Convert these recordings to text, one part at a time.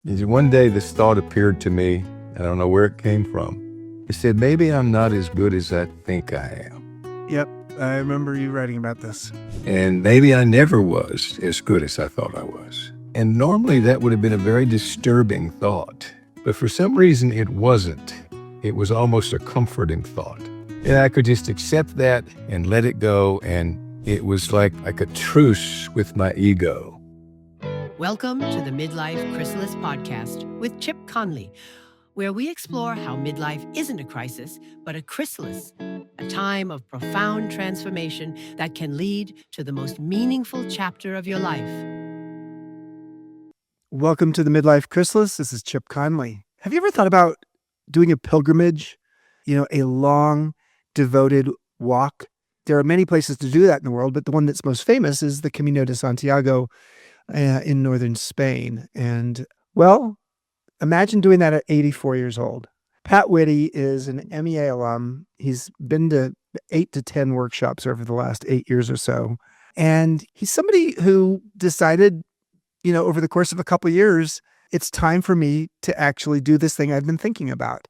One day this thought appeared to me. I don't know where it came from. It said, maybe I'm not as good as I think I am. Yep, I remember you writing about this. And maybe I never was as good as I thought I was. And normally that would have been a very disturbing thought. But for some reason it wasn't. It was almost a comforting thought. And I could just accept that and let it go. And it was like a truce with my ego. Welcome to the Midlife Chrysalis podcast with Chip Conley, where we explore how midlife isn't a crisis, but a chrysalis, a time of profound transformation that can lead to the most meaningful chapter of your life. Welcome to the Midlife Chrysalis. This is Chip Conley. Have you ever thought about doing a pilgrimage? A long, devoted walk? There are many places to do that in the world, but the one that's most famous is the Camino de Santiago in northern Spain. And, well, imagine doing that at 84 years old. Pat Whitty is an MEA alum. He's been to 8 to 10 workshops over the last 8 years or so. And he's somebody who decided, over the course of a couple of years, it's time for me to actually do this thing I've been thinking about,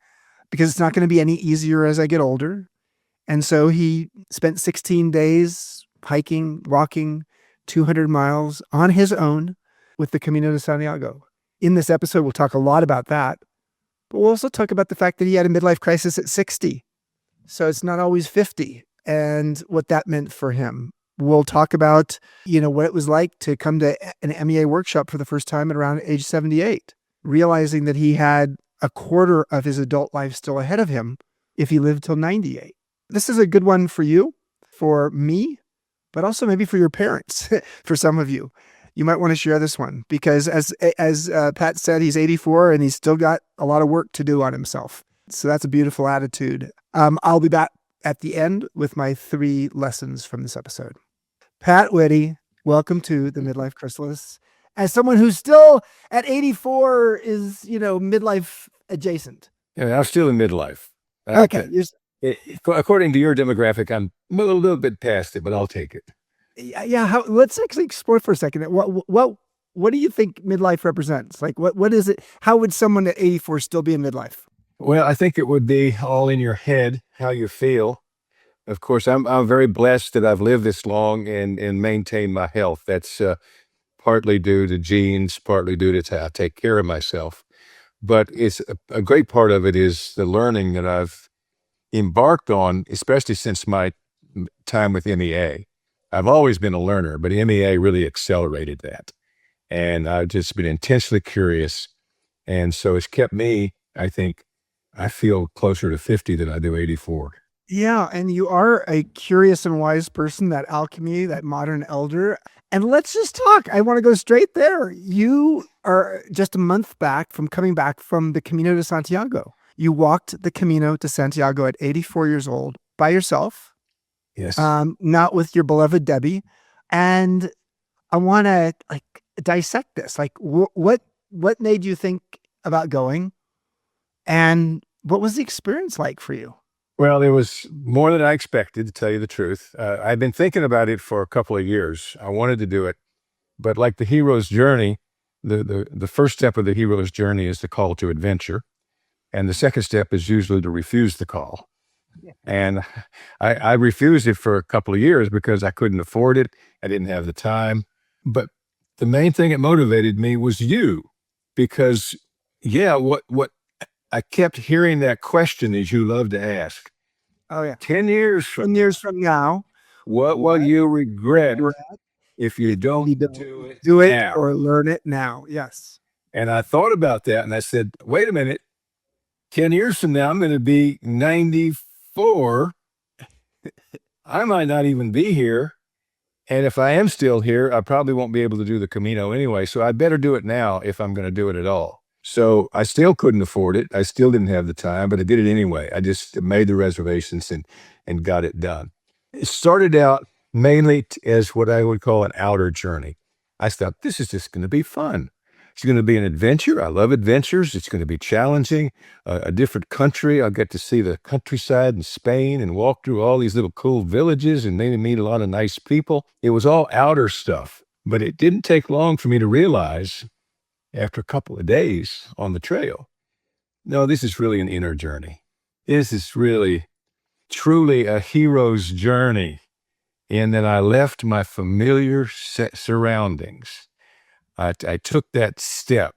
because it's not going to be any easier as I get older. And so he spent 16 days hiking, walking 200 miles on his own with the Camino de Santiago. In this episode, we'll talk a lot about that, but we'll also talk about the fact that he had a midlife crisis at 60. So it's not always 50, and what that meant for him. We'll talk about, what it was like to come to an MEA workshop for the first time at around age 78, realizing that he had a quarter of his adult life still ahead of him if he lived till 98. This is a good one for you, for me, but also maybe for your parents. For some of you, you might want to share this one, because as Pat said, he's 84 and he's still got a lot of work to do on himself. So that's a beautiful attitude. I'll be back at the end with my 3 lessons from this episode. Pat Whitty, welcome to the Midlife Chrysalis. As someone who's still at 84 is, midlife adjacent. Yeah, I'm still in midlife. Okay. According to your demographic, I'm a little bit past it, but I'll take it. Yeah. Let's actually explore for a second. What do you think midlife represents? Like, what is it? How would someone at 84 still be in midlife? Well, I think it would be all in your head, how you feel. Of course, I'm very blessed that I've lived this long and maintained my health. That's partly due to genes, partly due to how I take care of myself. But it's a great part of it is the learning that I've embarked on, especially since my time with MEA. I've always been a learner, but MEA really accelerated that. And I've just been intensely curious. And so it's kept me, I feel closer to 50 than I do 84. Yeah, and you are a curious and wise person, that alchemy, that modern elder. And let's just talk. I want to go straight there. You are just a month back from coming back from the Camino de Santiago. You walked the Camino de Santiago at 84 years old by yourself. Yes. Not with your beloved Debbie. And I want to dissect this. What made you think about going? And what was the experience like for you? Well, it was more than I expected, to tell you the truth. I've been thinking about it for a couple of years. I wanted to do it, but like the hero's journey, the first step of the hero's journey is the call to adventure. And the second step is usually to refuse the call. And I refused it for a couple of years because I couldn't afford it. I didn't have the time. But the main thing that motivated me was you, because what I kept hearing that question, as you love to ask. Oh yeah. 10 years from now, what will you regret if you don't do it now? Or learn it now? Yes. And I thought about that and I said, wait a minute, 10 years from now, I'm going to be 94. I might not even be here. And if I am still here, I probably won't be able to do the Camino anyway. So I better do it now if I'm going to do it at all. So I still couldn't afford it. I still didn't have the time, but I did it anyway. I just made the reservations and got it done. It started out mainly as what I would call an outer journey. I thought, this is just going to be fun. It's going to be an adventure. I love adventures. It's going to be challenging. A different country. I'll get to see the countryside in Spain and walk through all these little cool villages and maybe meet a lot of nice people. It was all outer stuff, but it didn't take long for me to realize after a couple of days on the trail. No, this is really an inner journey. This is really, truly a hero's journey in that I left my familiar surroundings. I took that step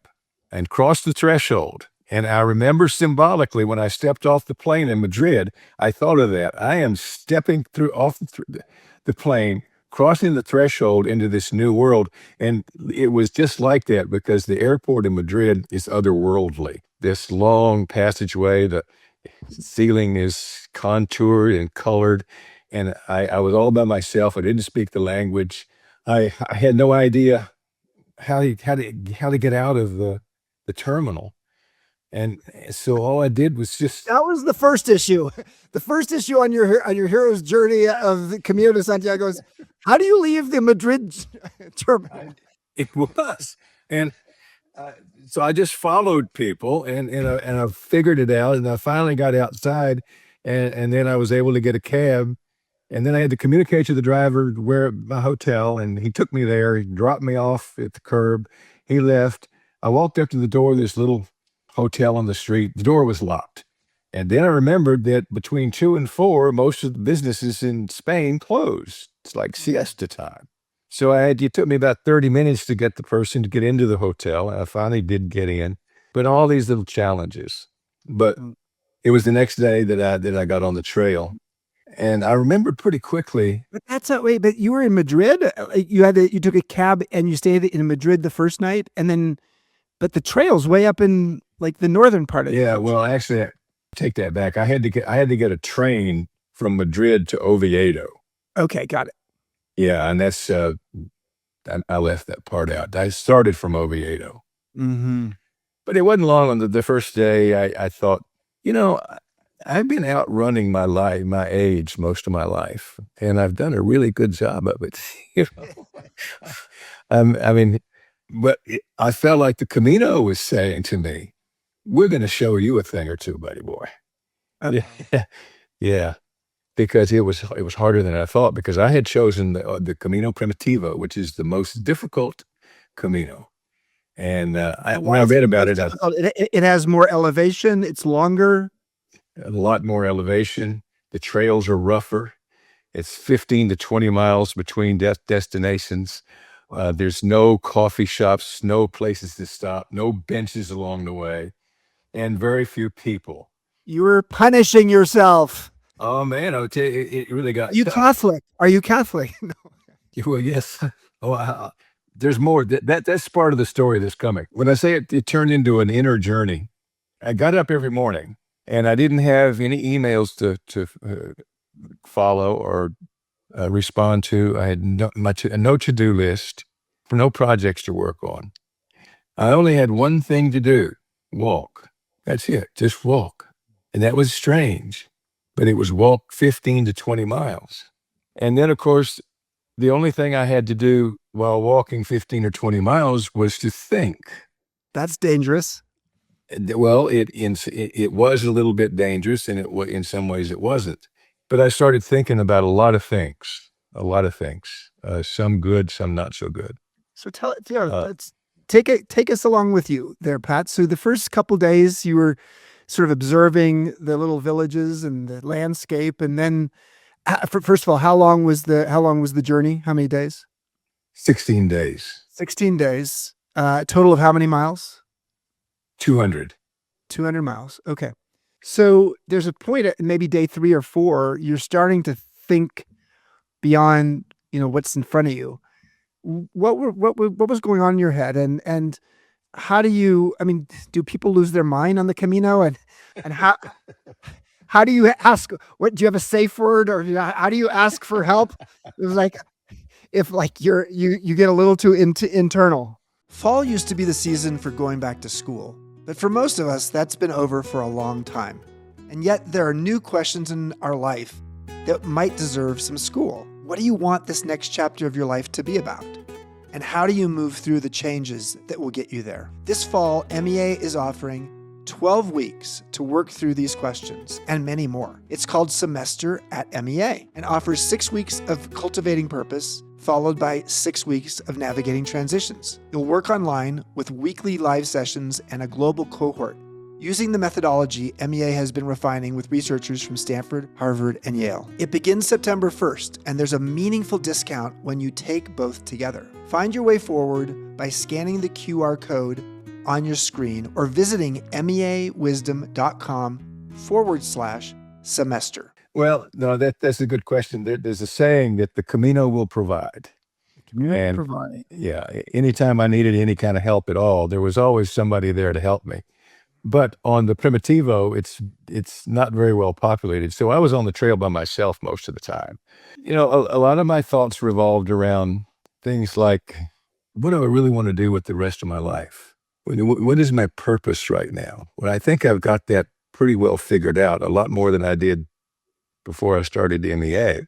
and crossed the threshold. And I remember symbolically when I stepped off the plane in Madrid, I thought of that. I am stepping off the plane, crossing the threshold into this new world. And it was just like that because the airport in Madrid is otherworldly. This long passageway, the ceiling is contoured and colored. And I was all by myself. I didn't speak the language. I had no idea how to get out of the terminal. And so all I did was just... That was the first issue. The first issue on your hero's journey of the Camino de Santiago is, how do you leave the Madrid terminal? It was. And so I just followed people and I figured it out. And I finally got outside and then I was able to get a cab. And then I had to communicate to the driver where my hotel, and he took me there. He dropped me off at the curb. He left. I walked up to the door of this little hotel on the street. The door was locked. And then I remembered that between 2 and 4, most of the businesses in Spain closed. It's like siesta time. So it took me about 30 minutes to get the person to get into the hotel. And I finally did get in, but all these little challenges. But it was the next day that I got on the trail. And I remembered pretty quickly. But but you were in Madrid. You took a cab and you stayed in Madrid the first night, and then, but the trail's way up in like the northern part of. Yeah, well, actually, I take that back. I had to get a train from Madrid to Oviedo. Okay, got it. Yeah, and that's I left that part out. I started from Oviedo, but it wasn't long on the first day. I thought, I've been outrunning my age most of my life, and I've done a really good job of it. But I felt like the Camino was saying to me, "We're going to show you a thing or two, buddy boy." Yeah, because it was harder than I thought because I had chosen the Camino Primitivo, which is the most difficult Camino. And when I read about it, it has more elevation. It's longer. A lot more elevation. The trails are rougher. It's 15 to 20 miles between destinations. There's no coffee shops, no places to stop, no benches along the way, and very few people. You were punishing yourself. Oh man, I'll tell you, it really got. Are you Catholic? No. Well, yes. Oh, there's more. That's part of the story that's coming. When I say it turned into an inner journey. I got up every morning. And I didn't have any emails to follow or respond to. I had no to-do list, no projects to work on. I only had one thing to do, walk. That's it, just walk. And that was strange, but it was walk 15 to 20 miles. And then, of course, the only thing I had to do while walking 15 or 20 miles was to think. That's dangerous. Well, it was a little bit dangerous, and in some ways it wasn't. But I started thinking about a lot of things, some good, some not so good. So let's take us along with you there, Pat. So the first couple days you were sort of observing the little villages and the landscape, and then first of all, how long was the journey? How many days? 16 days. 16 days. Total of how many miles? 200 miles. Okay. So there's a point at maybe day 3 or 4, you're starting to think beyond, what's in front of you. What was going on in your head? And how do do people lose their mind on the Camino? And how do you ask, do you have a safe word, or how do you ask for help? It was like, if you get a little too internal. Fall used to be the season for going back to school, but for most of us, that's been over for a long time. And yet there are new questions in our life that might deserve some school. What do you want this next chapter of your life to be about? And how do you move through the changes that will get you there? This fall, MEA is offering 12 weeks to work through these questions and many more. It's called Semester at MEA and offers 6 weeks of cultivating purpose, followed by 6 weeks of navigating transitions. You'll work online with weekly live sessions and a global cohort. Using the methodology MEA has been refining with researchers from Stanford, Harvard, and Yale. It begins September 1st, and there's a meaningful discount when you take both together. Find your way forward by scanning the QR code on your screen or visiting meawisdom.com/semester. Well, no, that's a good question. There's a saying that the Camino will provide. And yeah, anytime I needed any kind of help at all, there was always somebody there to help me. But on the Primitivo, it's not very well populated. So I was on the trail by myself most of the time. A lot of my thoughts revolved around things like, what do I really want to do with the rest of my life? What is my purpose right now? Well, I think I've got that pretty well figured out, a lot more than I did before I started the MEA.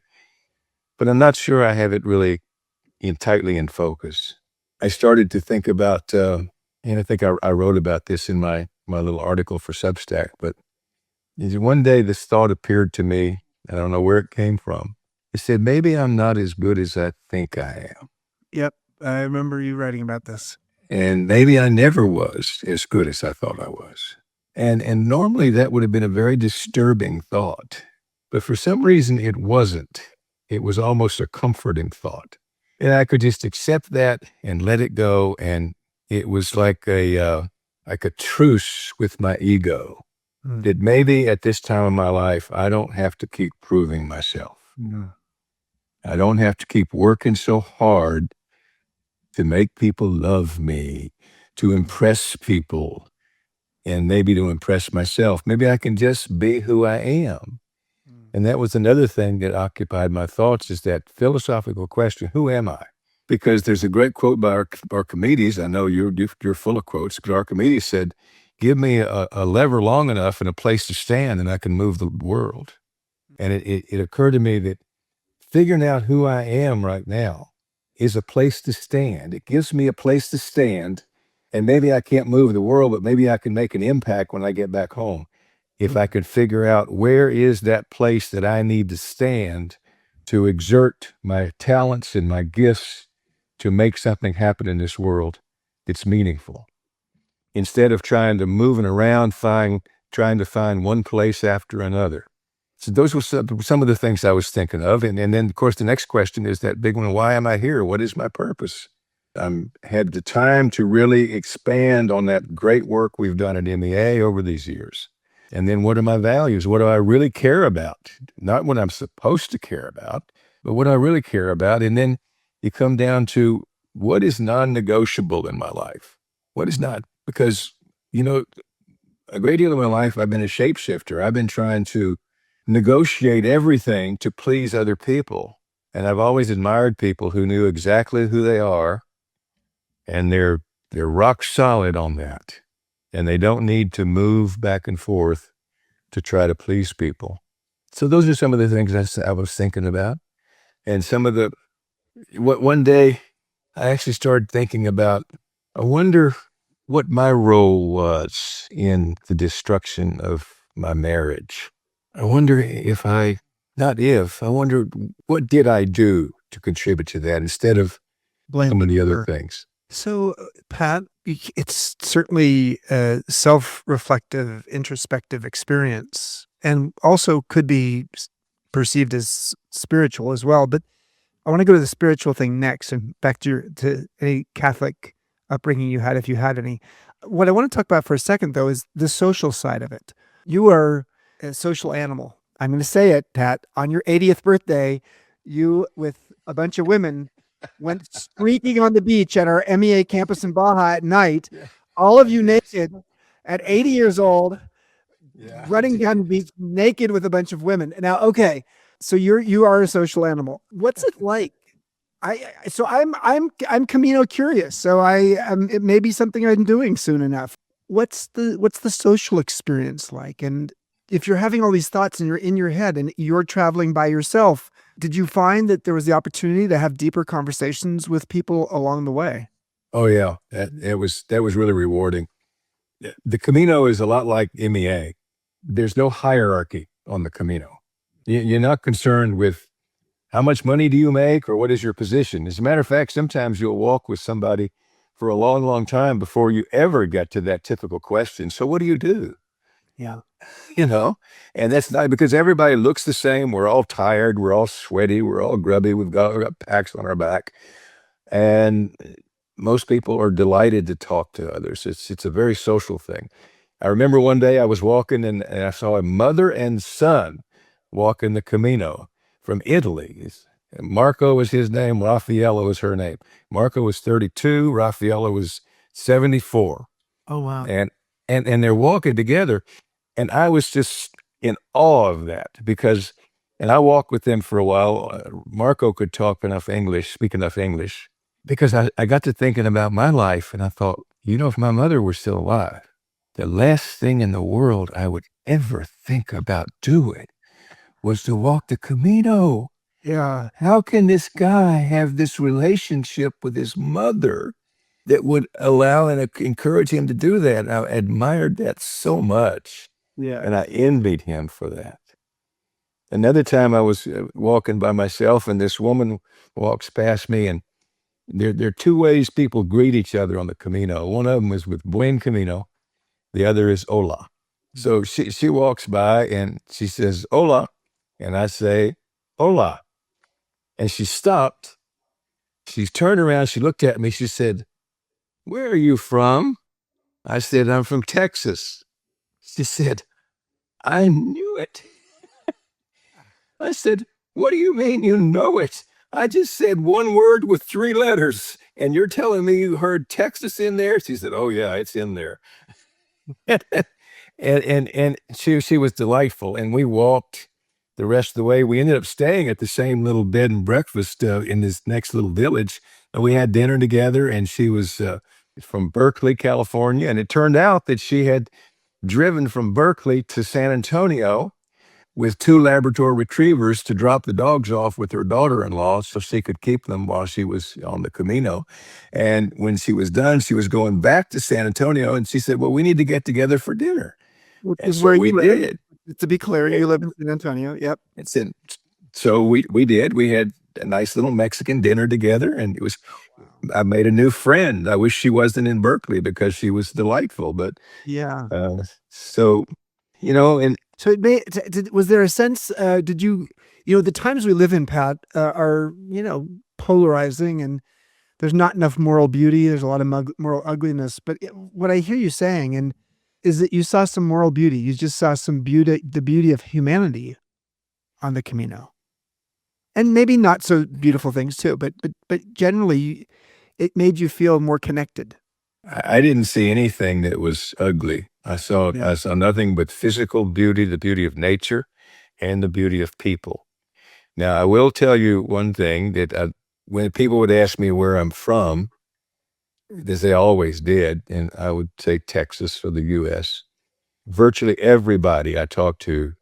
But I'm not sure I have it really tightly in focus. I started to think about, and I think I wrote about this in my little article for Substack, but one day this thought appeared to me. I don't know where it came from. It said, maybe I'm not as good as I think I am. Yep, I remember you writing about this. And maybe I never was as good as I thought I was. And normally that would have been a very disturbing thought. But for some reason it wasn't. It was almost a comforting thought. And I could just accept that and let it go. And it was like a truce with my ego. That maybe at this time of my life, I don't have to keep proving myself. I don't have to keep working so hard to make people love me, to impress people, and maybe to impress myself. Maybe I can just be who I am. And that was another thing that occupied my thoughts, is that philosophical question, who am I? Because there's a great quote by Archimedes. I know you're full of quotes, but Archimedes said, give me a lever long enough and a place to stand and I can move the world. And it occurred to me that figuring out who I am right now is a place to stand. It gives me a place to stand, and maybe I can't move the world, but maybe I can make an impact when I get back home. If I could figure out where is that place that I need to stand to exert my talents and my gifts to make something happen in this world that's meaningful. Instead of trying to moving around, trying to find one place after another. So those were some of the things I was thinking of. And then, of course, the next question is that big one, why am I here? What is my purpose? I had the time to really expand on that great work we've done at MEA over these years. And then what are my values? What do I really care about? Not what I'm supposed to care about, but what I really care about. And then you come down to what is non-negotiable in my life? What is not? Because, a great deal of my life, I've been a shapeshifter. I've been trying to negotiate everything to please other people. And I've always admired people who knew exactly who they are, and they're rock solid on that. And they don't need to move back and forth to try to please people. So those are some of the things I was thinking about. And one day I actually started thinking about, I wonder what my role was in the destruction of my marriage. I wonder I wonder what did I do to contribute to that instead of some of the other things. So, Pat, it's certainly a self-reflective, introspective experience, and also could be perceived as spiritual as well. But I want to go to the spiritual thing next, and back to any Catholic upbringing you had, if you had any. What I want to talk about for a second, though, is the social side of it. You are a social animal. I'm going to say it, Pat. On your 80th birthday, you, with a bunch of women, went streaking on the beach at our MEA campus in Baja at night, all of you naked at 80 years old, running down the beach naked with a bunch of women. Now, okay, so you are a social animal. What's it like? I'm Camino curious. So it may be something I'm doing soon enough. What's the social experience like? And if you're having all these thoughts and you're in your head and you're traveling by yourself, did you find that there was the opportunity to have deeper conversations with people along the way? Oh yeah, that was really rewarding. The Camino is a lot like MEA. There's no hierarchy on the Camino. You're not concerned with how much money do you make or what is your position. As a matter of fact, sometimes you'll walk with somebody for a long, long time before you ever get to that typical question. So what do you do? Yeah. You know, and that's not because everybody looks the same. We're all tired. We're all sweaty. We're all grubby. We've got packs on our back. And most people are delighted to talk to others. It's a very social thing. I remember one day I was walking and I saw a mother and son walking the Camino from Italy. Marco was his name. Raffaella was her name. Marco was 32. Raffaella was 74. Oh, wow. And they're walking together. And I was just in awe of that because, and I walked with them for a while. Marco could speak enough English, because I got to thinking about my life and I thought, if my mother were still alive, the last thing in the world I would ever think about doing was to walk the Camino. Yeah. How can this guy have this relationship with his mother that would allow and encourage him to do that? I admired that so much. Yeah. And I envied him for that. Another time I was walking by myself and this woman walks past me, and there are two ways people greet each other on the Camino. One of them is with Buen Camino. The other is hola. So she walks by and she says, hola. And I say, hola. And she stopped. She turned around. She looked at me. She said, where are you from? I said, I'm from Texas. She said, I knew it. I said, what do you mean you know it? I just said one word with 3 letters, and you're telling me you heard Texas in there? She said, oh, yeah, it's in there. and she was delightful, and we walked the rest of the way. We ended up staying at the same little bed and breakfast in this next little village. And we had dinner together, and she was from Berkeley, California, and it turned out that she had driven from Berkeley to San Antonio with 2 Labrador retrievers to drop the dogs off with her daughter-in-law so she could keep them while she was on the Camino. And when she was done, she was going back to San Antonio, and she said, well, we need to get together for dinner. Which And is so where we you live. did. To be clear, you live in San Antonio. Yep. So we did. We had a nice little Mexican dinner together, and I made a new friend. I wish she wasn't in Berkeley because she was delightful. But Yeah. so, and So was there a sense, did you, the times we live in, Pat, are, polarizing, and there's not enough moral beauty. There's a lot of moral ugliness. But what I hear you saying is that you saw some moral beauty. You just saw some beauty, the beauty of humanity on the Camino. And maybe not so beautiful things too, but generally it made you feel more connected. I didn't see anything that was ugly. I saw nothing but physical beauty, the beauty of nature, and the beauty of people. Now, I will tell you one thing, that when people would ask me where I'm from, as they always did, and I would say Texas or the U.S., virtually everybody I talked to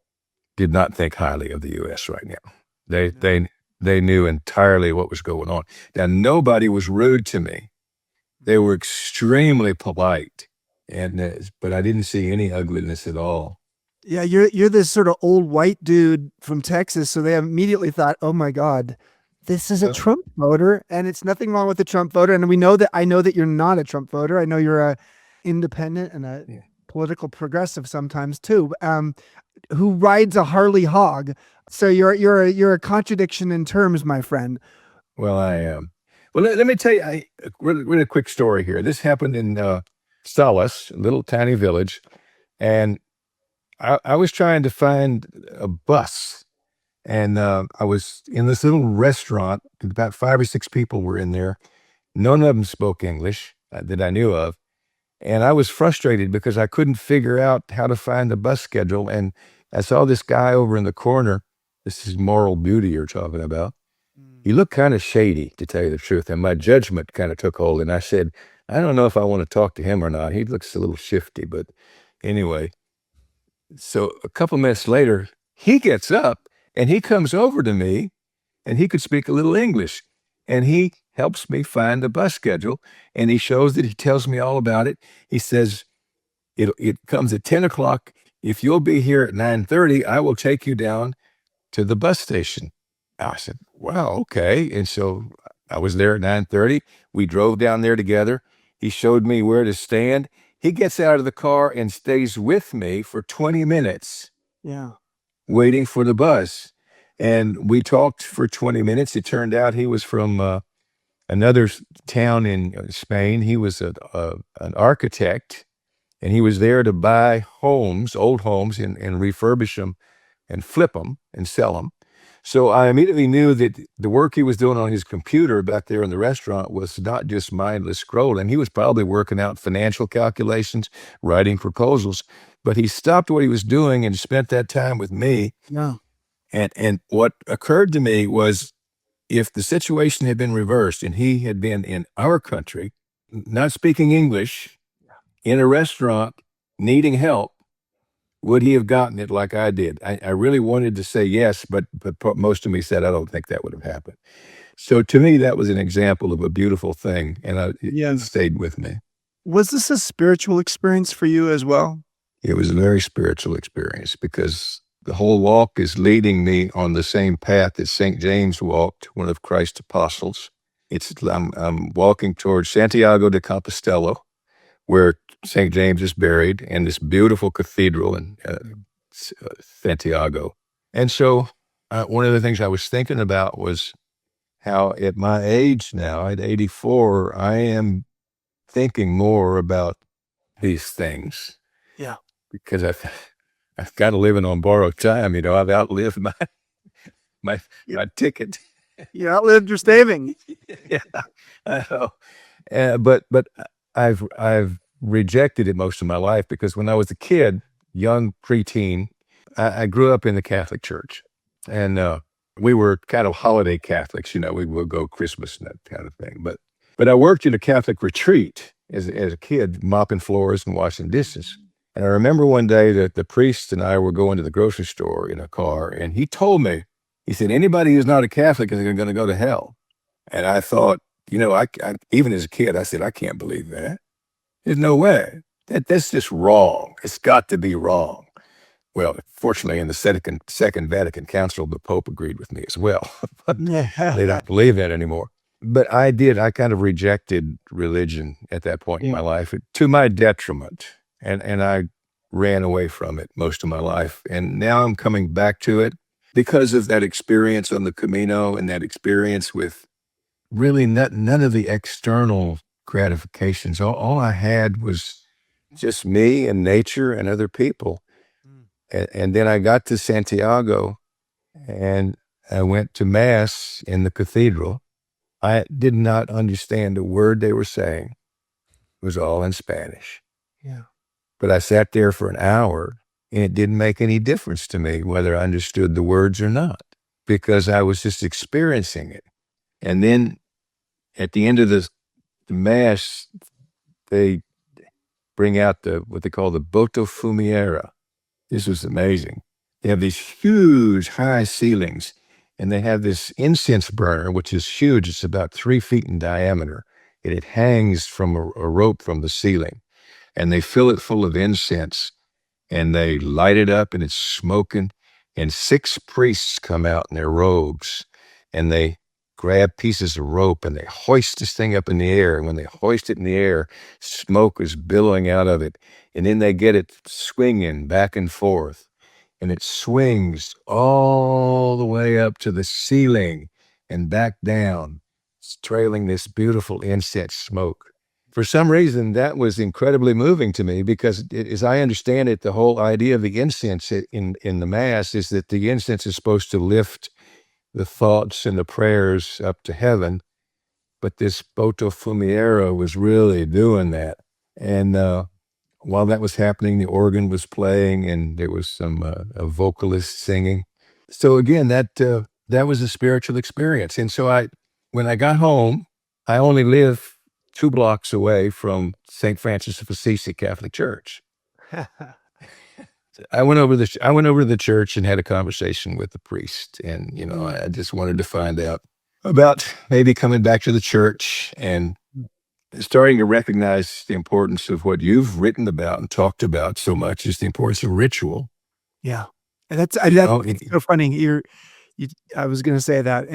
did not think highly of the U.S. right now. They knew entirely what was going on. Now, nobody was rude to me. They were extremely polite, but I didn't see any ugliness at all. Yeah, you're this sort of old white dude from Texas, so they immediately thought, "Oh my God, this is a Trump voter," and it's nothing wrong with the Trump voter. And I know that you're not a Trump voter. I know you're a independent and a political progressive sometimes too, who rides a Harley hog. So you're a contradiction in terms, my friend. Well, I am. Well, let me tell you a really quick story here. This happened in Salas, a little tiny village, and I was trying to find a bus, and I was in this little restaurant. About 5 or 6 people were in there. None of them spoke English that I knew of, and I was frustrated because I couldn't figure out how to find the bus schedule. And I saw this guy over in the corner. This is moral beauty you're talking about. He looked kind of shady, to tell you the truth, and my judgment kind of took hold. And I said, I don't know if I want to talk to him or not. He looks a little shifty, but anyway. So a couple minutes later, he gets up and he comes over to me, and he could speak a little English, and he helps me find the bus schedule, and he tells me all about it. He says, It comes at 10 o'clock. If you'll be here at 9:30, I will take you down to the bus station. I said, wow, okay. And so I was there at 9:30. We drove down there together. He showed me where to stand. He gets out of the car and stays with me for 20 minutes Yeah. waiting for the bus. And we talked for 20 minutes. It turned out he was from another town in Spain. He was an architect, and he was there to buy homes, old homes, and refurbish them and flip them and sell them. So I immediately knew that the work he was doing on his computer back there in the restaurant was not just mindless scrolling. He was probably working out financial calculations, writing proposals, but he stopped what he was doing and spent that time with me. Yeah. And what occurred to me was, if the situation had been reversed and he had been in our country, not speaking English, in a restaurant, needing help, would he have gotten it like I did? I really wanted to say yes, but most of me said, I don't think that would have happened. So to me, that was an example of a beautiful thing, and it stayed with me. Was this a spiritual experience for you as well? It was a very spiritual experience, because the whole walk is leading me on the same path that St. James walked, one of Christ's apostles. I'm walking towards Santiago de Compostela, where St. James is buried, in this beautiful cathedral in Santiago. And so one of the things I was thinking about was how at my age now, at 84, I am thinking more about these things. Yeah. Because I've got to living on borrowed time. I've outlived my ticket. You outlived your savings. Yeah, I know. But I've rejected it most of my life, because when I was a kid, young preteen, I grew up in the Catholic Church, and we were kind of holiday Catholics. We would go Christmas and that kind of thing. But I worked in a Catholic retreat as a kid, mopping floors and washing dishes. And I remember one day that the priest and I were going to the grocery store in a car, and he told me, he said, anybody who's not a Catholic is going to go to hell. And I thought, I even as a kid, I said, I can't believe that. There's no way. That's just wrong. It's got to be wrong. Well, fortunately, in the Second Vatican Council, the Pope agreed with me as well. But they don't believe that anymore. But I kind of rejected religion at that point in my life, to my detriment. And I ran away from it most of my life. And now I'm coming back to it because of that experience on the Camino, and that experience with really none of the external gratifications. All I had was just me and nature and other people. And then I got to Santiago, and I went to Mass in the cathedral. I did not understand a word they were saying. It was all in Spanish. Yeah. But I sat there for an hour, and it didn't make any difference to me whether I understood the words or not, because I was just experiencing it. And then at the end of the Mass, they bring out what they call the botafumeira. This was amazing. They have these huge high ceilings, and they have this incense burner, which is huge. It's about 3 feet in diameter, and it hangs from a rope from the ceiling. And they fill it full of incense, and they light it up, and it's smoking. And 6 priests come out in their robes, and they grab pieces of rope, and they hoist this thing up in the air. And when they hoist it in the air, smoke is billowing out of it. And then they get it swinging back and forth. And it swings all the way up to the ceiling and back down, trailing this beautiful incense smoke. For some reason, that was incredibly moving to me, because as I understand it, the whole idea of the incense in the Mass is that the incense is supposed to lift the thoughts and the prayers up to heaven. But this botafumeira was really doing that. And while that was happening, the organ was playing, and there was some a vocalist singing. So again, that was a spiritual experience. And so when I got home, I only lived 2 blocks away from St. Francis of Assisi Catholic Church. I went over to the church and had a conversation with the priest, and I just wanted to find out about maybe coming back to the church and starting to recognize the importance of what you've written about and talked about so much is the importance of ritual. Yeah. And that's Oh, so funny. I was going to say that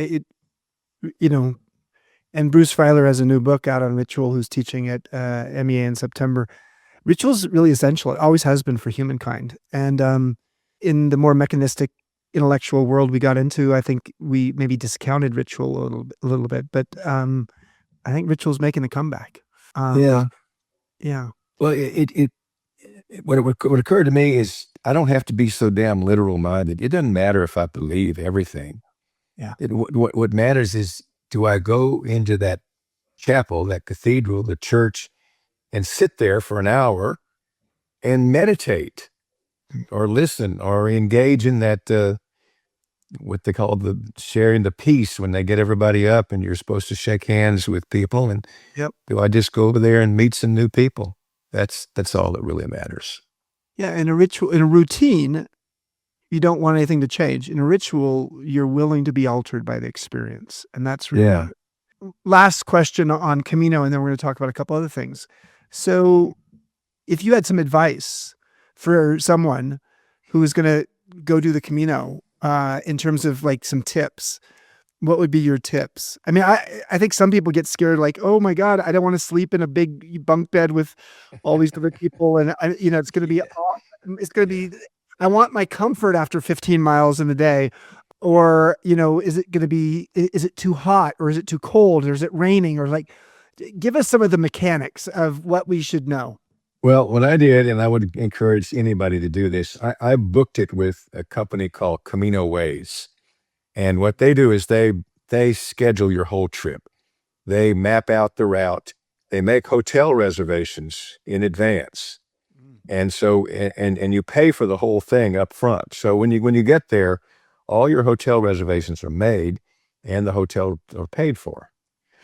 and Bruce Feiler has a new book out on ritual, who's teaching at MEA in September. Ritual is really essential. It always has been for humankind. And in the more mechanistic intellectual world we got into, I think we maybe discounted ritual a little bit, but I think ritual's making a comeback. yeah. Yeah. Well, what occurred to me is I don't have to be so damn literal minded. It doesn't matter if I believe everything. Yeah. What matters is, do I go into that chapel, that cathedral, the church, and sit there for an hour and meditate or listen or engage in that, what they call the sharing the peace, when they get everybody up and you're supposed to shake hands with people. And Yep. do I just go over there and meet some new people? That's all that really matters. Yeah. In a routine, you don't want anything to change. In a ritual, you're willing to be altered by the experience. And that's really Yeah. Last question on Camino, and then we're going to talk about a couple other things. So if you had some advice for someone who is going to go do the Camino, in terms of like some tips, what would be your tips? I mean, I think some people get scared, like, oh my God, I don't want to sleep in a big bunk bed with all these other people. And it's going to be, I want my comfort after 15 miles in the day. Or, is it too hot, or is it too cold, or is it raining, or like, give us some of the mechanics of what we should know. Well, what I did, and I would encourage anybody to do this, I booked it with a company called Camino Ways. And what they do is they schedule your whole trip. They map out the route. They make hotel reservations in advance. And so, and you pay for the whole thing up front. So when you get there, all your hotel reservations are made and the hotel are paid for.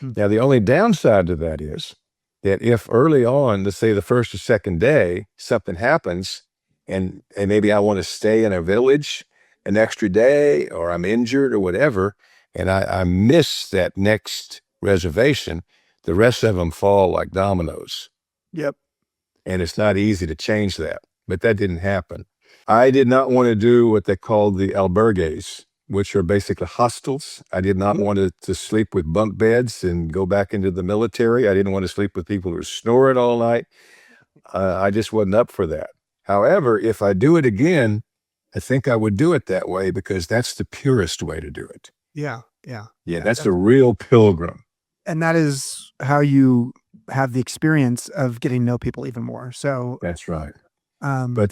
Now, the only downside to that is that if early on, let's say the first or second day, something happens and maybe I want to stay in a village an extra day, or I'm injured or whatever, and I miss that next reservation, the rest of them fall like dominoes. Yep. And it's not easy to change that, but that didn't happen. I did not want to do what they call the albergues, which are basically hostels. I did not want to sleep with bunk beds and go back into the military. I didn't want to sleep with people who were snoring all night. I just wasn't up for that. However, if I do it again, I think I would do it that way because that's the purest way to do it. Yeah. Yeah. Yeah, that's the real pilgrim. And that is how you have the experience of getting to know people even more. So That's right. what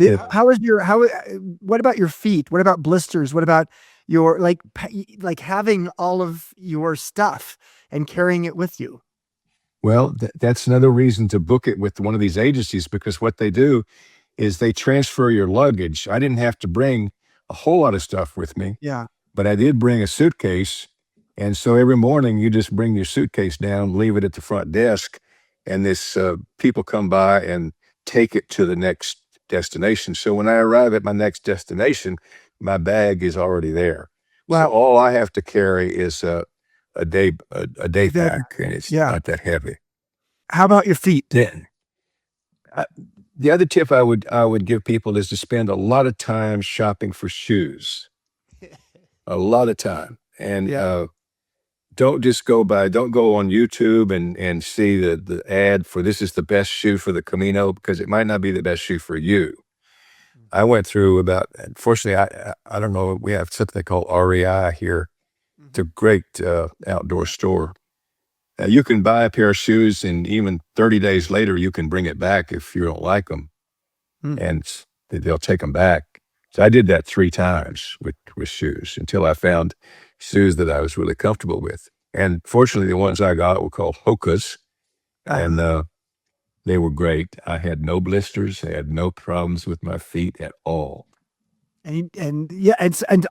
about your feet? What about blisters? What about your, like having all of your stuff and carrying it with you? Well, that's another reason to book it with one of these agencies, because what they do is they transfer your luggage. I didn't have to bring a whole lot of stuff with me. Yeah. But I did bring a suitcase. And so every morning you just bring your suitcase down, leave it at the front desk, and this people come by and take it to the next destination. So when I arrive at my next destination, my bag is already there. Wow. So all I have to carry is a day pack, and it's not that heavy. How about your feet? Then the other tip I would give people is to spend a lot of time shopping for shoes. A lot of time. And don't go on YouTube and see the ad for this is the best shoe for the Camino, because it might not be the best shoe for you. I went through unfortunately, I don't know, we have something they call REI here. It's a great outdoor store. You can buy a pair of shoes and even 30 days later, you can bring it back if you don't like them. And they'll take them back. So I did that 3 times with shoes until I found shoes that I was really comfortable with. And fortunately, the ones I got were called Hoka's, and they were great. I had no blisters. I had no problems with my feet at all. And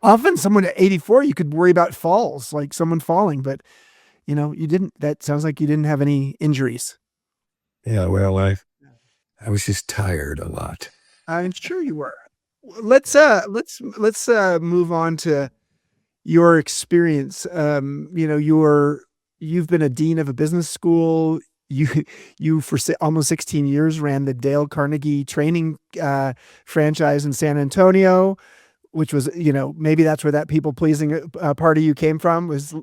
often someone at 84, you could worry about falls, like someone falling, but you didn't. That sounds like you didn't have any injuries. Yeah, well, I was just tired a lot. I'm sure you were. Let's move on to your experience. You've been a dean of a business school. you for almost 16 years ran the Dale Carnegie training franchise in San Antonio, which was, maybe that's where that people pleasing part of you came from, was,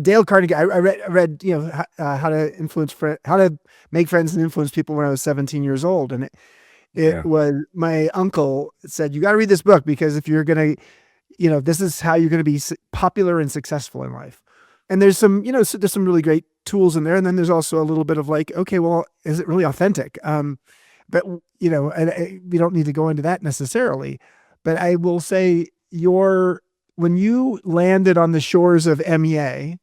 Dale Carnegie. I read how to influence how to make friends and influence people when I was 17 years old. And it was, my uncle said, you got to read this book, because if you're going to, this is how you're going to be popular and successful in life. And there's some, so there's some really great tools in there. And then there's also a little bit of like, okay, well, is it really authentic? But, and we don't need to go into that necessarily. But I will say when you landed on the shores of MEA,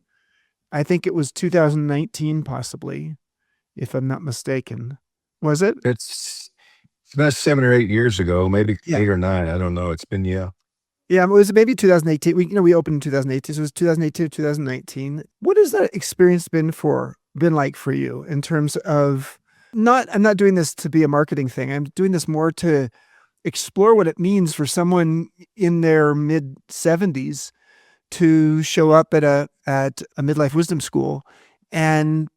I think it was 2019, possibly, if I'm not mistaken. Was it? It's about 7 or 8 years ago, maybe Yeah. 8 or 9. I don't know. It's been, Yeah, it was maybe 2018. We opened in 2018, so it was 2018 to 2019. What has that experience been like for you in terms of I'm not doing this to be a marketing thing. I'm doing this more to explore what it means for someone in their mid 70s to show up at a midlife wisdom school, and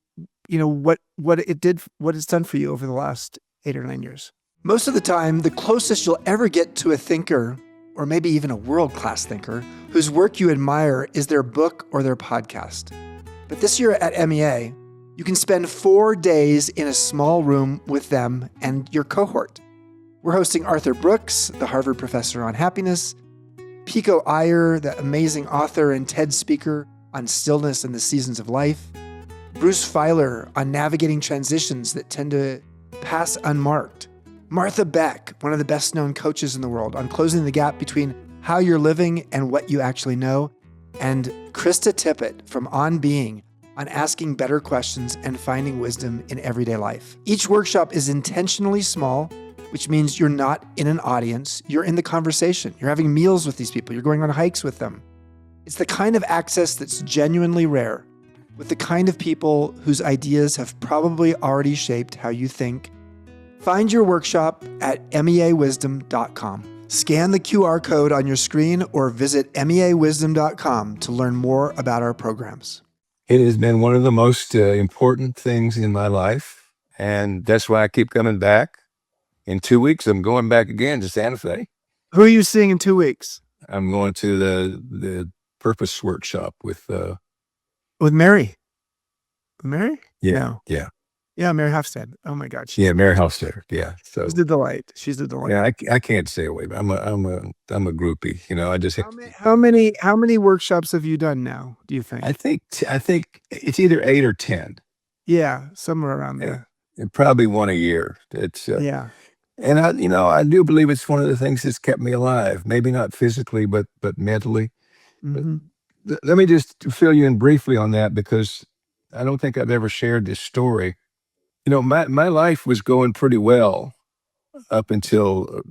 what it's done for you over the last 8 or 9 years. Most of the time, the closest you'll ever get to a thinker, or maybe even a world-class thinker, whose work you admire is their book or their podcast. But this year at MEA, you can spend 4 days in a small room with them and your cohort. We're hosting Arthur Brooks, the Harvard professor on happiness, Pico Iyer, the amazing author and TED speaker on stillness and the seasons of life, Bruce Feiler on navigating transitions that tend to pass unmarked, Martha Beck, one of the best-known coaches in the world, on closing the gap between how you're living and what you actually know, and Krista Tippett from On Being on asking better questions and finding wisdom in everyday life. Each workshop is intentionally small, which means you're not in an audience, you're in the conversation. You're having meals with these people, you're going on hikes with them. It's the kind of access that's genuinely rare, with the kind of people whose ideas have probably already shaped how you think. Find your workshop at meawisdom.com. Scan the QR code on your screen or visit meawisdom.com to learn more about our programs. It has been one of the most important things in my life, and that's why I keep coming back. In 2 weeks, I'm going back again to Santa Fe. Who are you seeing in 2 weeks? I'm going to the Purpose Workshop with Mary. Mary? Yeah, No. yeah, Yeah, Mary Hofstad. Oh my God. Mary Hofstadter. Yeah, so She's the delight. She's the delight. yeah, I can't stay away. But I'm a groupie. I just How many workshops have you done now, do you think? I think it's either 8 or 10. Yeah, somewhere around there. And probably one a year. It's Yeah. and I do believe it's one of the things that's kept me alive. Maybe not physically, but mentally. Mm-hmm. Let me just fill you in briefly on that, because I don't think I've ever shared this story. My life was going pretty well up until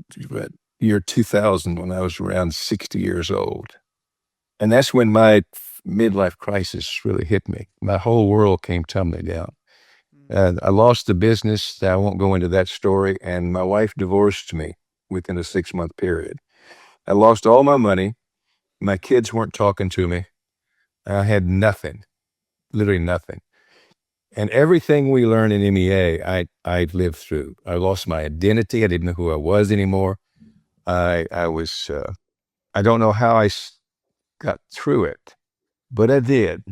year 2000, when I was around 60 years old. And that's when my midlife crisis really hit me. My whole world came tumbling down. I lost the business. I won't go into that story. And my wife divorced me within a 6-month period. I lost all my money. My kids weren't talking to me. I had nothing, literally nothing. And everything we learn in MEA, I lived through. I lost my identity. I didn't know who I was anymore. I don't know how I got through it, but I did.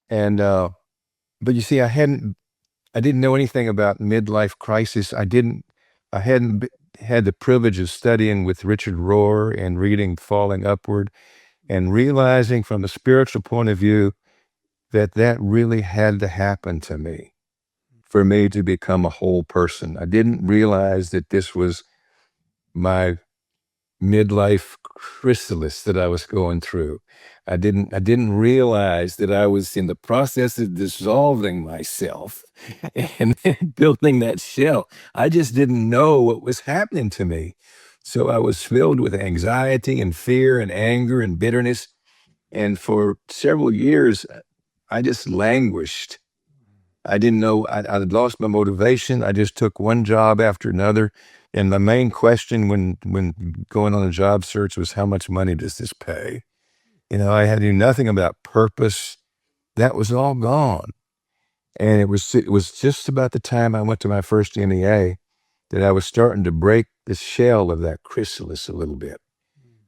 And, but you see, I didn't know anything about midlife crisis. I hadn't had the privilege of studying with Richard Rohr and reading Falling Upward and realizing from a spiritual point of view that really had to happen to me for me to become a whole person. I didn't realize that this was my midlife chrysalis that I was going through. I didn't realize that I was in the process of dissolving myself and building that shell. I just didn't know what was happening to me. So I was filled with anxiety and fear and anger and bitterness. And for several years, I just languished. I didn't know, I'd lost my motivation. I just took one job after another. And the main question when going on a job search was, how much money does this pay? I knew nothing about purpose. That was all gone. And it was just about the time I went to my first MEA that I was starting to break the shell of that chrysalis a little bit.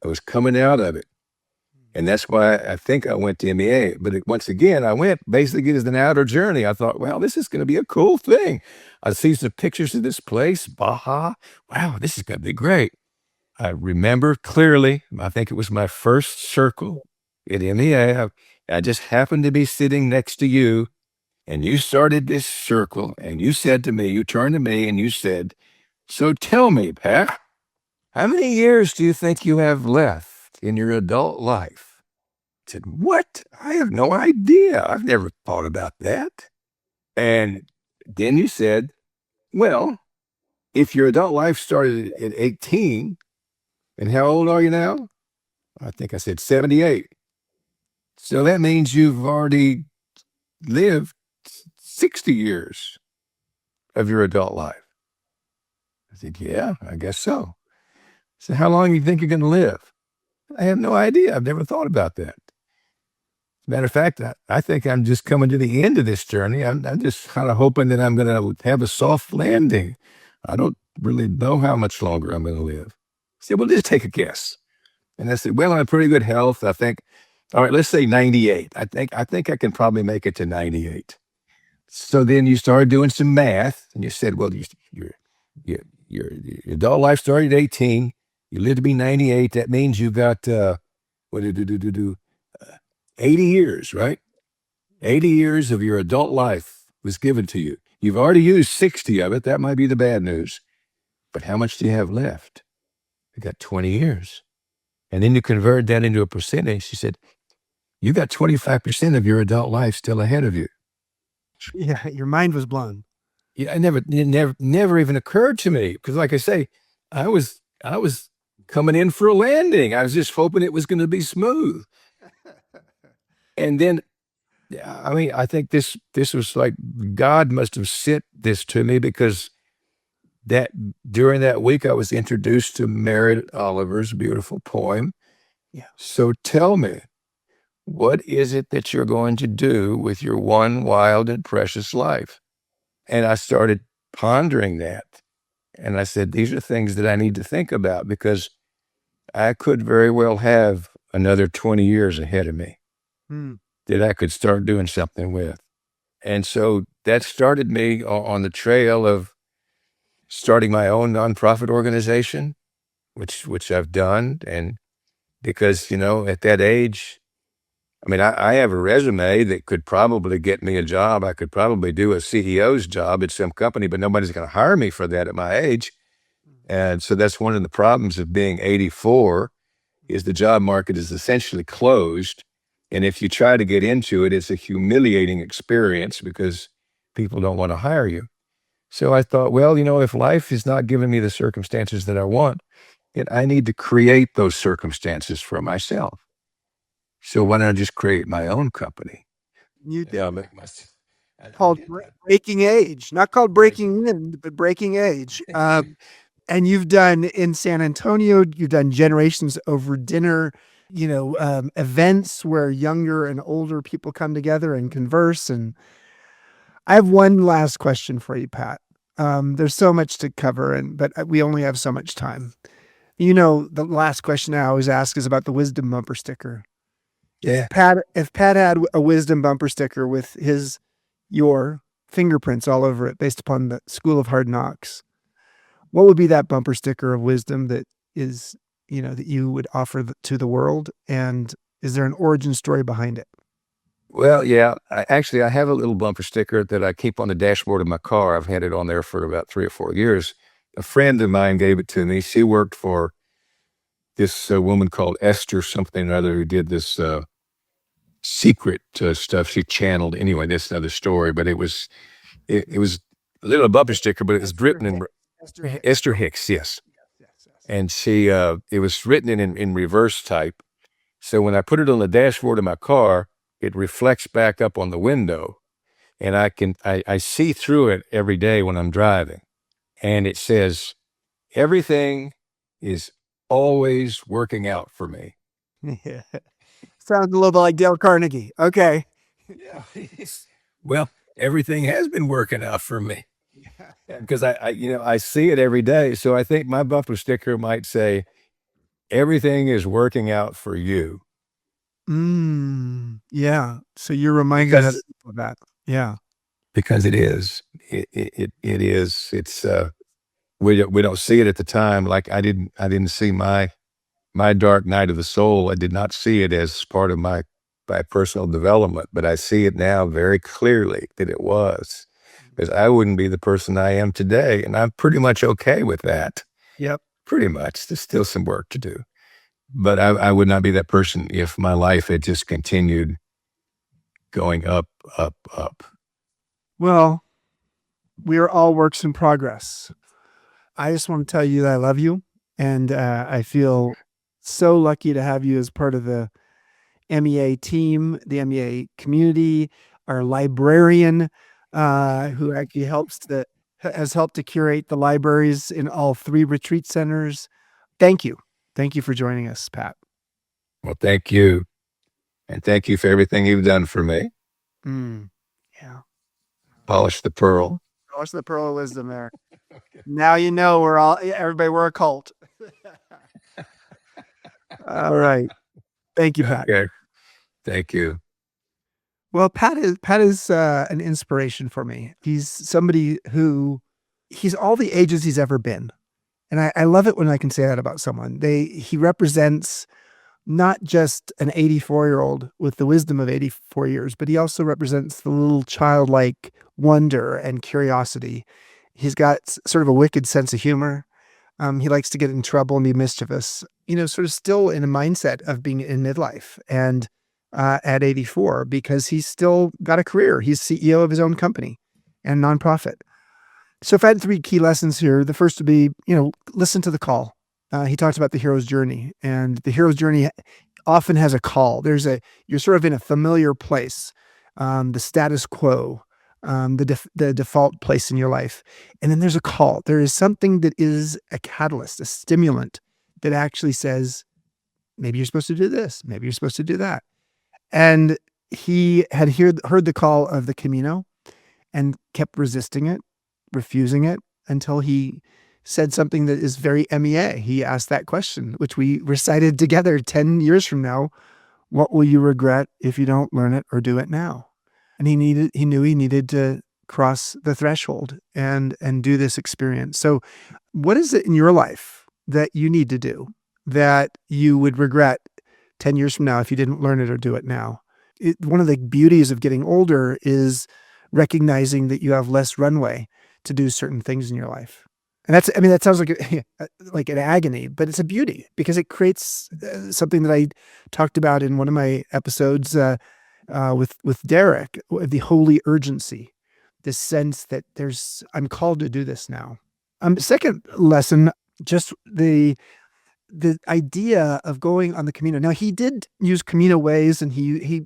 I was coming out of it. And that's why I think I went to MEA. But once again, I went basically as an outer journey. I thought, well, this is going to be a cool thing. I see some pictures of this place, Baja. Wow, this is going to be great. I remember clearly, I think it was my first circle at MEA. I just happened to be sitting next to you, and you started this circle, and you said to me, you turned to me and you said, so tell me, Pat, how many years do you think you have left in your adult life? I said, what? I have no idea. I've never thought about that. And then you said, well, if your adult life started at 18, and how old are you now? I think I said 78. So that means you've already lived 60 years of your adult life. I said, yeah, I guess so. So how long do you think you're going to live? I have no idea. I've never thought about that. As a matter of fact, I think I'm just coming to the end of this journey. I'm just kind of hoping that I'm going to have a soft landing. I don't really know how much longer I'm going to live. I said, well, just take a guess. And I said, well, I'm in pretty good health. I think, all right, let's say 98. I think I can probably make it to 98. So then you started doing some math, and you said, well, your adult life started at 18. You lived to be 98. That means you got, 80 years, right? 80 years of your adult life was given to you. You've already used 60 of it. That might be the bad news. But how much do you have left? You got 20 years. And then you convert that into a percentage. She said, you got 25% of your adult life still ahead of you. Yeah, your mind was blown. Yeah, it never even occurred to me. Because like I say, I was coming in for a landing. I was just hoping it was going to be smooth. And then, I mean, I think this was like God must have sent this to me, because that during that week I was introduced to Merritt Oliver's beautiful poem. Yeah. So tell me, what is it that you're going to do with your one wild and precious life? And I started pondering that. And I said, these are things that I need to think about, because I could very well have another 20 years ahead of me that I could start doing something with. And so that started me on the trail of starting my own nonprofit organization, which I've done. And because, at that age, I mean, I have a resume that could probably get me a job. I could probably do a CEO's job at some company, but nobody's going to hire me for that at my age. And so that's one of the problems of being 84, is the job market is essentially closed. And if you try to get into it, it's a humiliating experience because people don't want to hire you. So I thought, well, if life is not giving me the circumstances that I want, I need to create those circumstances for myself. So why don't I just create my own company? You Yeah, called Breaking Age, not called Breaking In, but Breaking Age. And you've done in San Antonio, you've done Generations Over Dinner, events where younger and older people come together and converse. And I have one last question for you, Pat. There's so much to cover, but we only have so much time. The last question I always ask is about the wisdom bumper sticker. Yeah. If Pat had a wisdom bumper sticker with your fingerprints all over it based upon the School of Hard Knocks, what would be that bumper sticker of wisdom that is, that you would offer to the world? And is there an origin story behind it? Well, yeah, I have a little bumper sticker that I keep on the dashboard of my car. I've had it on there for about 3 or 4 years. A friend of mine gave it to me. She worked for this woman called Esther something or other, who did this secret stuff she channeled. Anyway, that's another story, but it was a little bumper sticker, but it was written in Esther Hicks, yes. And she, it was written in reverse type. So when I put it on the dashboard of my car, it reflects back up on the window, and I see through it every day when I'm driving. And it says, everything is always working out for me. Yeah. Sounds a little bit like Dale Carnegie. Okay. Yeah. Well, everything has been working out for me because I see it every day. So I think my bumper sticker might say, everything is working out for you. Yeah. So you're reminding Because other people of that. Yeah. because it is. It is. It's we don't see it at the time. Like I didn't see my dark night of the soul. I did not see it as part of my personal development, but I see it now very clearly that it was, because I wouldn't be the person I am today, and I'm pretty much okay with that. Yep. Pretty much. There's still some work to do, but I would not be that person if my life had just continued going up, up, up. Well, we are all works in progress. I just want to tell you that I love you, and I feel so lucky to have you as part of the MEA team, the MEA community, our librarian, who actually has helped to curate the libraries in all 3 retreat centers. Thank you. Thank you for joining us, Pat. Well, thank you. And thank you for everything you've done for me. Yeah. Polish the pearl. Polish the pearl of wisdom there. Now you know we're a cult. All right. Thank you, Pat. Okay. Thank you. Well, Pat is an inspiration for me. He's somebody who he's all the ages he's ever been. And I love it when I can say that about someone. He represents not just an 84-year-old with the wisdom of 84 years, but he also represents the little childlike wonder and curiosity. He's got sort of a wicked sense of humor. He likes to get in trouble and be mischievous, sort of still in a mindset of being in midlife and at 84, because he's still got a career. He's CEO of his own company and nonprofit. So if I had 3 key lessons here, the first would be, listen to the call. He talks about the hero's journey, and the hero's journey often has a call. You're sort of in a familiar place, the status quo, the default place in your life. And then there's a call. There is something that is a catalyst, a stimulant that actually says, maybe you're supposed to do this. Maybe you're supposed to do that. And he had heard the call of the Camino and kept resisting it, refusing it, until he said something that is very MEA. He asked that question, which we recited together 10 years from now. What will you regret if you don't learn it or do it now? And he knew he needed to cross the threshold and do this experience. So what is it in your life that you need to do that you would regret 10 years from now if you didn't learn it or do it now? One of the beauties of getting older is recognizing that you have less runway to do certain things in your life. And that sounds like an agony, but it's a beauty because it creates something that I talked about in one of my episodes with Derek, the holy urgency, this sense that I'm called to do this now. Second lesson, just the idea of going on the Camino. Now, he did use Camino ways, and he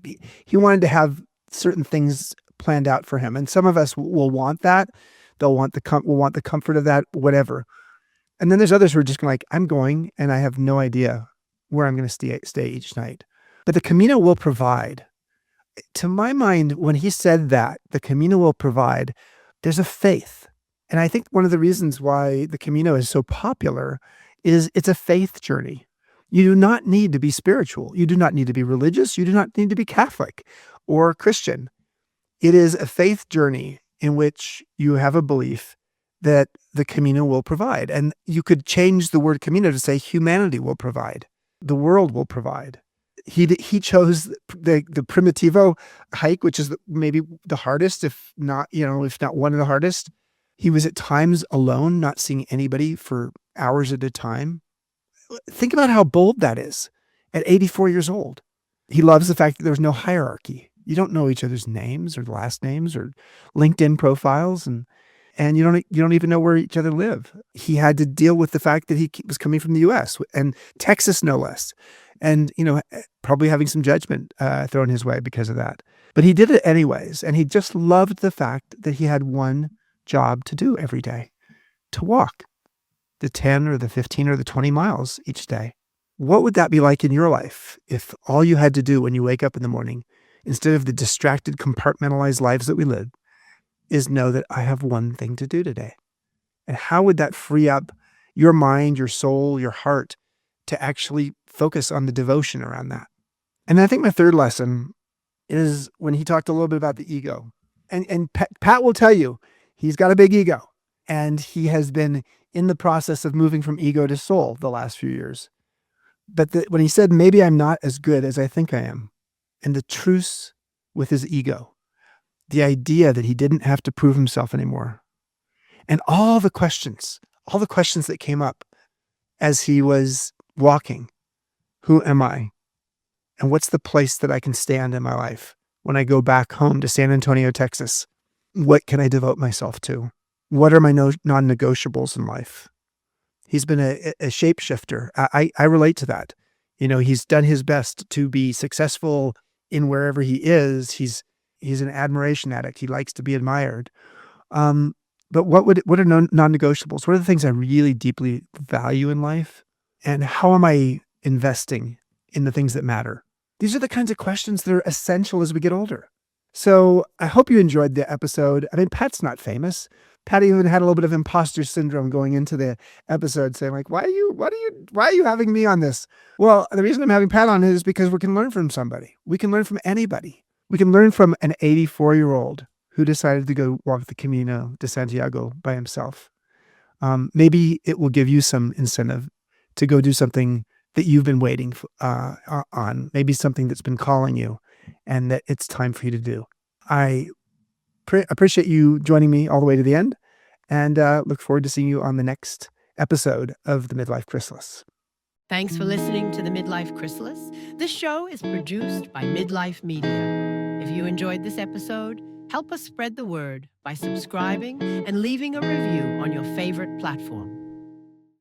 wanted to have certain things planned out for him. And some of us will want that. We'll want the comfort of that, whatever. And then there's others who are just like, I'm going, and I have no idea where I'm going to stay each night. But the Camino will provide. To my mind, when he said that, the Camino will provide, there's a faith. And I think one of the reasons why the Camino is so popular is it's a faith journey. You do not need to be spiritual. You do not need to be religious. You do not need to be Catholic or Christian. It is a faith journey in which you have a belief that the Camino will provide. And you could change the word Camino to say humanity will provide. The world will provide. He chose the Primitivo hike, which is maybe the hardest, if not one of the hardest. He was at times alone, not seeing anybody for hours at a time. Think about how bold that is at 84 years old. He loves the fact that there's no hierarchy. You don't know each other's names or last names or LinkedIn profiles, and you don't even know where each other live. He had to deal with the fact that he was coming from the U.S. and Texas, no less, and probably having some judgment thrown his way because of that. But he did it anyways, and he just loved the fact that he had one job to do every day, to walk the 10 or the 15 or the 20 miles each day. What would that be like in your life if all you had to do when you wake up in the morning, instead of the distracted, compartmentalized lives that we live, is know that I have one thing to do today. And how would that free up your mind, your soul, your heart to actually focus on the devotion around that? And I think my third lesson is when he talked a little bit about the ego. And Pat will tell you, he's got a big ego. And he has been in the process of moving from ego to soul the last few years. But when he said, maybe I'm not as good as I think I am, and the truce with his ego, the idea that he didn't have to prove himself anymore, and all the questions that came up as he was walking. Who am I? And what's the place that I can stand in my life when I go back home to San Antonio, Texas? What can I devote myself to? What are my non-negotiables in life? He's been a shapeshifter. I relate to that. He's done his best to be successful in wherever he is. He's an admiration addict. He likes to be admired. But what are non-negotiables? What are the things I really deeply value in life? And how am I investing in the things that matter? These are the kinds of questions that are essential as we get older. So I hope you enjoyed the episode. I mean, Pat's not famous. Pat even had a little bit of imposter syndrome going into the episode, saying like, why are you having me on this? Well, the reason I'm having Pat on it is because we can learn from somebody. We can learn from anybody. We can learn from an 84-year-old who decided to go walk the Camino de Santiago by himself. Maybe it will give you some incentive to go do something that you've been waiting on, maybe something that's been calling you and that it's time for you to do. I appreciate you joining me all the way to the end, and look forward to seeing you on the next episode of the Midlife Chrysalis. Thanks for listening to the Midlife Chrysalis. This show is produced by Midlife Media. If you enjoyed this episode, help us spread the word by subscribing and leaving a review on your favorite platform.